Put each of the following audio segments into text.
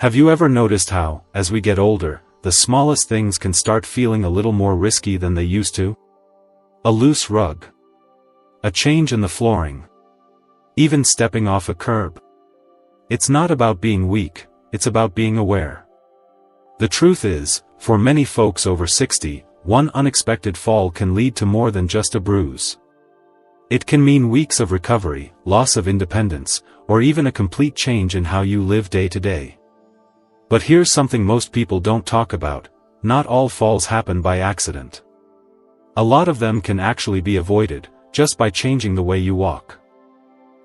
Have you ever noticed how, as we get older, the smallest things can start feeling a little more risky than they used to? A loose rug. A change in the flooring. Even stepping off a curb. It's not about being weak, it's about being aware. The truth is, for many folks over 60, one unexpected fall can lead to more than just a bruise. It can mean weeks of recovery, loss of independence, or even a complete change in how you live day to day. But here's something most people don't talk about: not all falls happen by accident. A lot of them can actually be avoided, just by changing the way you walk.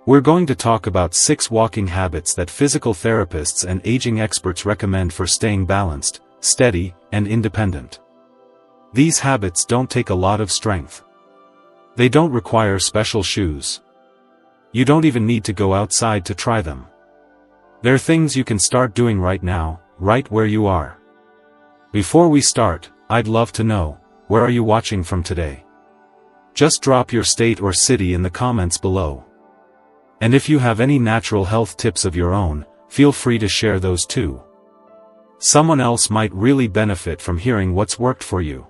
We're going to talk about 6 walking habits that physical therapists and aging experts recommend for staying balanced, steady, and independent. These habits don't take a lot of strength. They don't require special shoes. You don't even need to go outside to try them. They're things you can start doing right now, right where you are. Before we start, I'd love to know, where are you watching from today? Just drop your state or city in the comments below. And if you have any natural health tips of your own, feel free to share those too. Someone else might really benefit from hearing what's worked for you.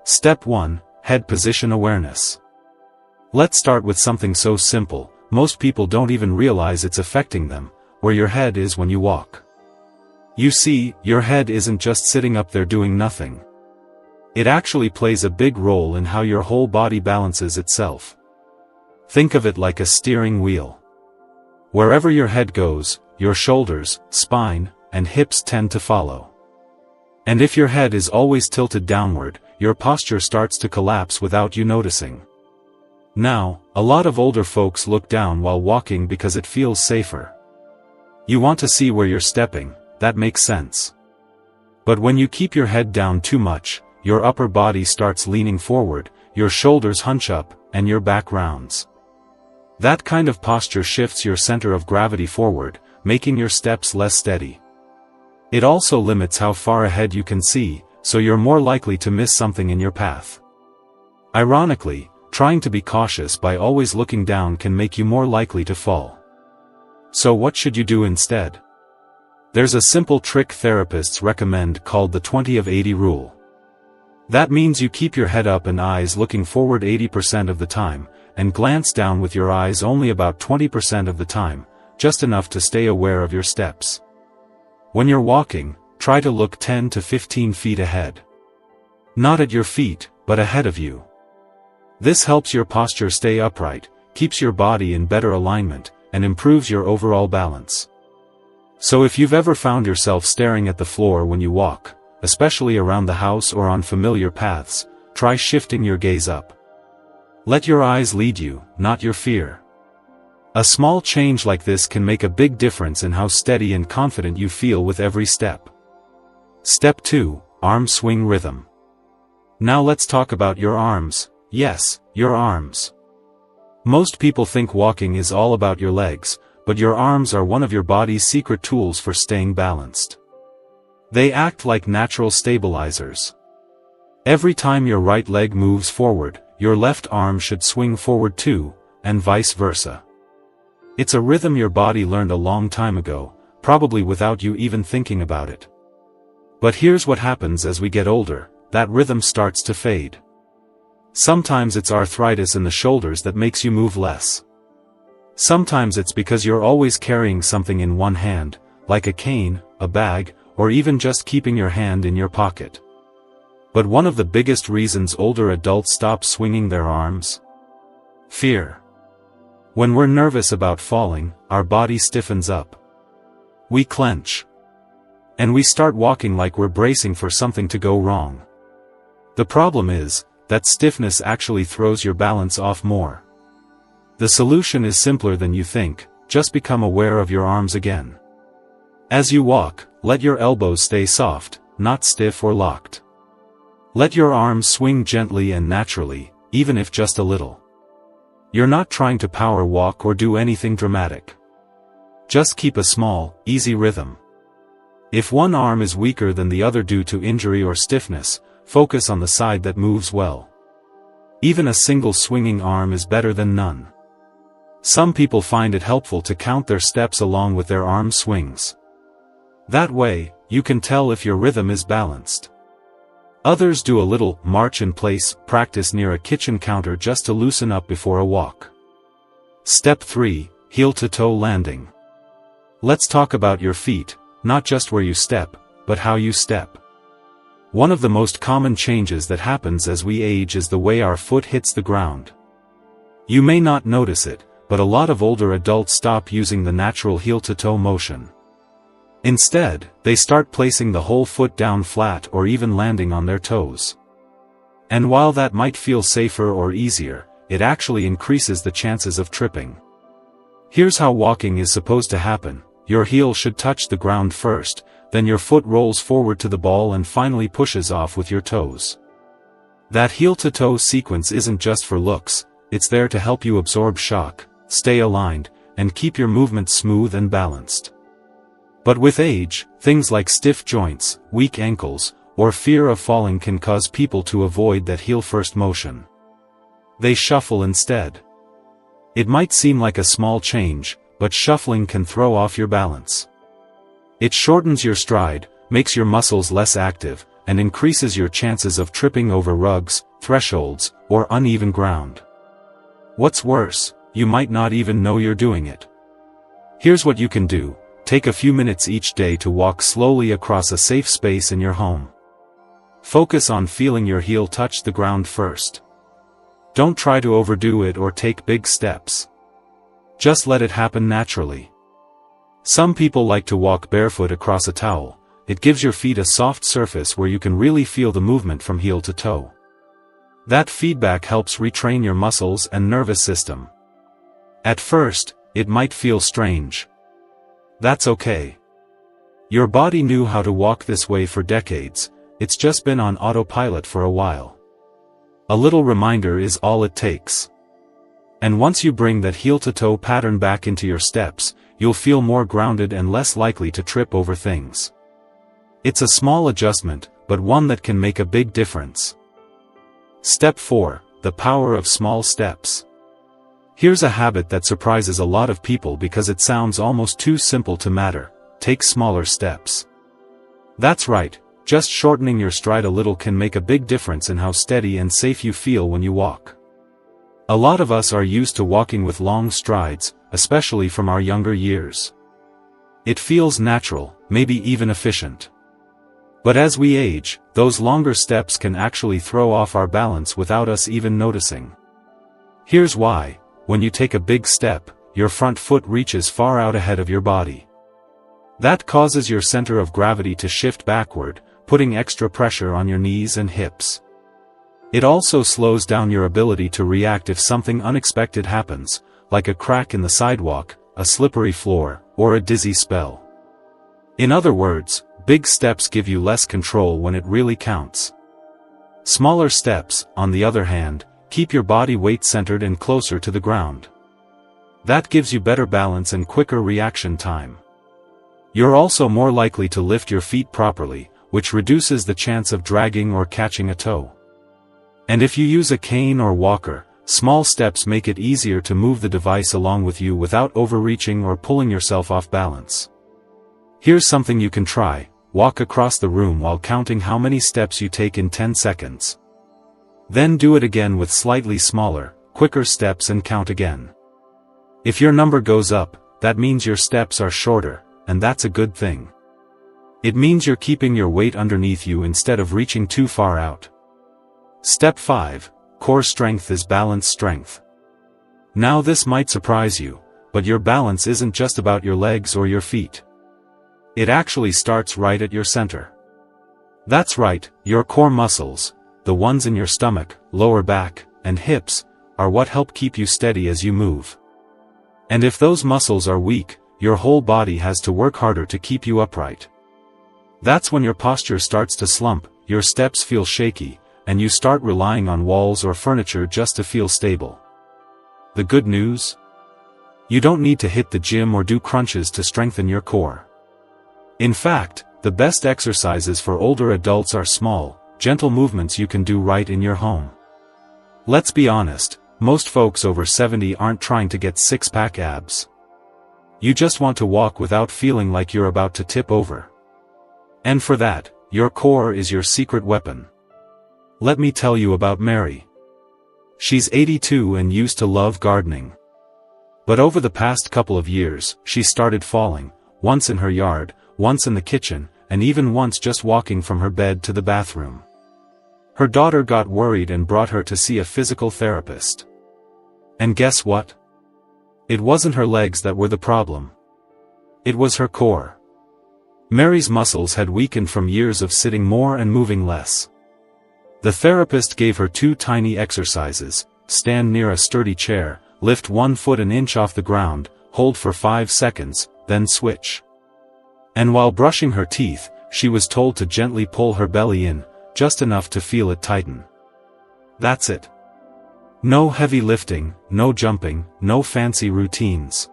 Step 1. Head position awareness. Let's start with something so simple, most people don't even realize it's affecting them: where your head is when you walk. You see, your head isn't just sitting up there doing nothing. It actually plays a big role in how your whole body balances itself. Think of it like a steering wheel. Wherever your head goes, your shoulders, spine, and hips tend to follow. And if your head is always tilted downward, your posture starts to collapse without you noticing. Now, a lot of older folks look down while walking because it feels safer. You want to see where you're stepping, that makes sense. But when you keep your head down too much, your upper body starts leaning forward, your shoulders hunch up, and your back rounds. That kind of posture shifts your center of gravity forward, making your steps less steady. It also limits how far ahead you can see, so you're more likely to miss something in your path. Ironically, trying to be cautious by always looking down can make you more likely to fall. So what should you do instead? There's a simple trick therapists recommend called the 20-of-80 rule. That means you keep your head up and eyes looking forward 80% of the time, and glance down with your eyes only about 20% of the time, just enough to stay aware of your steps. When you're walking, try to look 10 to 15 feet ahead. Not at your feet, but ahead of you. This helps your posture stay upright, keeps your body in better alignment, and improves your overall balance. So if you've ever found yourself staring at the floor when you walk, especially around the house or on familiar paths, try shifting your gaze up. Let your eyes lead you, not your fear. A small change like this can make a big difference in how steady and confident you feel with every step. Step 2. Arm swing rhythm. Now let's talk about your arms. Yes, your arms. Most people think walking is all about your legs, but your arms are one of your body's secret tools for staying balanced. They act like natural stabilizers. Every time your right leg moves forward, your left arm should swing forward too, and vice versa. It's a rhythm your body learned a long time ago, probably without you even thinking about it. But here's what happens as we get older: that rhythm starts to fade. Sometimes it's arthritis in the shoulders that makes you move less. Sometimes it's because you're always carrying something in one hand, like a cane, a bag, or even just keeping your hand in your pocket. But one of the biggest reasons older adults stop swinging their arms? Fear. When we're nervous about falling, our body stiffens up. We clench. And we start walking like we're bracing for something to go wrong. The problem is, that stiffness actually throws your balance off more. The solution is simpler than you think: just become aware of your arms again. As you walk, let your elbows stay soft, not stiff or locked. Let your arms swing gently and naturally, even if just a little. You're not trying to power walk or do anything dramatic. Just keep a small, easy rhythm. If one arm is weaker than the other due to injury or stiffness, focus on the side that moves well. Even a single swinging arm is better than none. Some people find it helpful to count their steps along with their arm swings. That way, you can tell if your rhythm is balanced. Others do a little march in place practice near a kitchen counter just to loosen up before a walk. Step 3, heel-to-toe landing. Let's talk about your feet, not just where you step, but how you step. One of the most common changes that happens as we age is the way our foot hits the ground. You may not notice it, but a lot of older adults stop using the natural heel-to-toe motion. Instead, they start placing the whole foot down flat or even landing on their toes. And while that might feel safer or easier, it actually increases the chances of tripping. Here's how walking is supposed to happen. Your heel should touch the ground first, then your foot rolls forward to the ball and finally pushes off with your toes. That heel-to-toe sequence isn't just for looks, it's there to help you absorb shock, stay aligned, and keep your movement smooth and balanced. But with age, things like stiff joints, weak ankles, or fear of falling can cause people to avoid that heel-first motion. They shuffle instead. It might seem like a small change, but shuffling can throw off your balance. It shortens your stride, makes your muscles less active, and increases your chances of tripping over rugs, thresholds, or uneven ground. What's worse, you might not even know you're doing it. Here's what you can do. Take a few minutes each day to walk slowly across a safe space in your home. Focus on feeling your heel touch the ground first. Don't try to overdo it or take big steps. Just let it happen naturally. Some people like to walk barefoot across a towel. It gives your feet a soft surface where you can really feel the movement from heel to toe. That feedback helps retrain your muscles and nervous system. At first, it might feel strange. That's okay. Your body knew how to walk this way for decades, it's just been on autopilot for a while. A little reminder is all it takes. And once you bring that heel-to-toe pattern back into your steps, you'll feel more grounded and less likely to trip over things. It's a small adjustment, but one that can make a big difference. Step 4, the power of small steps. Here's a habit that surprises a lot of people because it sounds almost too simple to matter. Take smaller steps. That's right, just shortening your stride a little can make a big difference in how steady and safe you feel when you walk. A lot of us are used to walking with long strides, especially from our younger years. It feels natural, maybe even efficient. But as we age, those longer steps can actually throw off our balance without us even noticing. Here's why. When you take a big step, your front foot reaches far out ahead of your body. That causes your center of gravity to shift backward, putting extra pressure on your knees and hips. It also slows down your ability to react if something unexpected happens, like a crack in the sidewalk, a slippery floor, or a dizzy spell. In other words, big steps give you less control when it really counts. Smaller steps, on the other hand, keep your body weight centered and closer to the ground. That gives you better balance and quicker reaction time. You're also more likely to lift your feet properly, which reduces the chance of dragging or catching a toe. And if you use a cane or walker, small steps make it easier to move the device along with you without overreaching or pulling yourself off balance. Here's something you can try. Walk across the room while counting how many steps you take in 10 seconds. Then do it again with slightly smaller, quicker steps and count again. If your number goes up, that means your steps are shorter, and that's a good thing. It means you're keeping your weight underneath you instead of reaching too far out. Step 5, core strength is balance strength. Now this might surprise you, but your balance isn't just about your legs or your feet. It actually starts right at your center. That's right, your core muscles, the ones in your stomach, lower back, and hips, are what help keep you steady as you move. And if those muscles are weak, your whole body has to work harder to keep you upright. That's when your posture starts to slump, your steps feel shaky, and you start relying on walls or furniture just to feel stable. The good news? You don't need to hit the gym or do crunches to strengthen your core. In fact, the best exercises for older adults are small, gentle movements you can do right in your home. Let's be honest, most folks over 70 aren't trying to get six-pack abs. You just want to walk without feeling like you're about to tip over. And for that, your core is your secret weapon. Let me tell you about Mary. She's 82 and used to love gardening. But over the past couple of years, she started falling, once in her yard, once in the kitchen, and even once just walking from her bed to the bathroom. Her daughter got worried and brought her to see a physical therapist. And guess what? It wasn't her legs that were the problem. It was her core. Mary's muscles had weakened from years of sitting more and moving less. The therapist gave her 2 tiny exercises: stand near a sturdy chair, lift 1 foot an inch off the ground, hold for 5 seconds, then switch. And while brushing her teeth, she was told to gently pull her belly in, just enough to feel it tighten. That's it. No heavy lifting, no jumping, no fancy routines.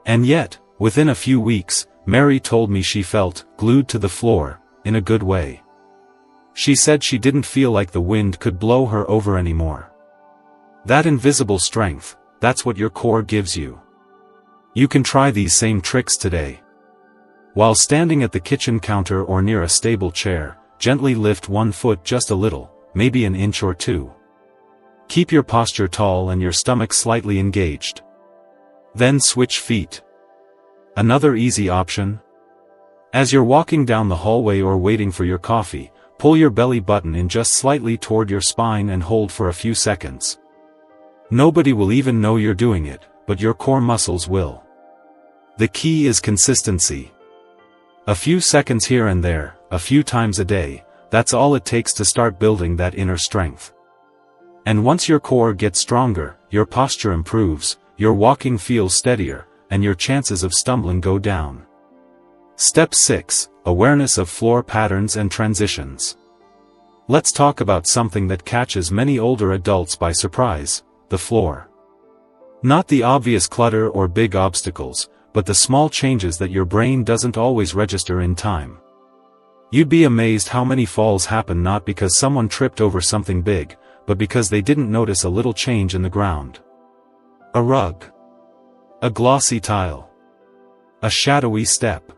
And yet, within a few weeks, Mary told me she felt glued to the floor, in a good way. She said she didn't feel like the wind could blow her over anymore. That invisible strength, that's what your core gives you. You can try these same tricks today. While standing at the kitchen counter or near a stable chair, gently lift 1 foot just a little, maybe an inch or 2. Keep your posture tall and your stomach slightly engaged. Then switch feet. Another easy option? As you're walking down the hallway or waiting for your coffee, pull your belly button in just slightly toward your spine and hold for a few seconds. Nobody will even know you're doing it, but your core muscles will. The key is consistency. A few seconds here and there, a few times a day, that's all it takes to start building that inner strength. And once your core gets stronger, your posture improves, your walking feels steadier, and your chances of stumbling go down. Step 6. Awareness of floor patterns and transitions. Let's talk about something that catches many older adults by surprise: the floor. Not the obvious clutter or big obstacles, but the small changes that your brain doesn't always register in time. You'd be amazed how many falls happen not because someone tripped over something big, but because they didn't notice a little change in the ground. A rug. A glossy tile. A shadowy step.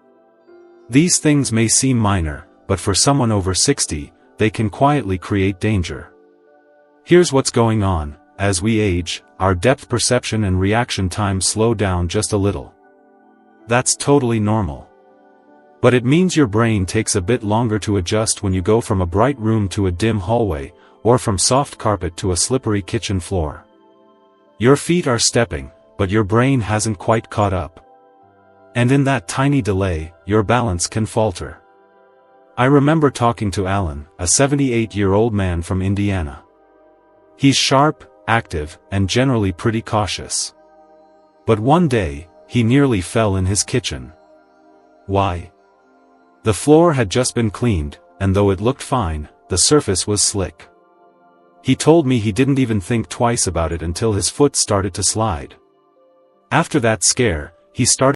These things may seem minor, but for someone over 60, they can quietly create danger. Here's what's going on: as we age, our depth perception and reaction time slow down just a little. That's totally normal. But it means your brain takes a bit longer to adjust when you go from a bright room to a dim hallway, or from soft carpet to a slippery kitchen floor. Your feet are stepping, but your brain hasn't quite caught up. And in that tiny delay, your balance can falter. I remember talking to Alan, a 78-year-old man from Indiana. He's sharp, active, and generally pretty cautious. But one day, he nearly fell in his kitchen. Why? The floor had just been cleaned, and though it looked fine, the surface was slick. He told me he didn't even think twice about it until his foot started to slide. After that scare, he started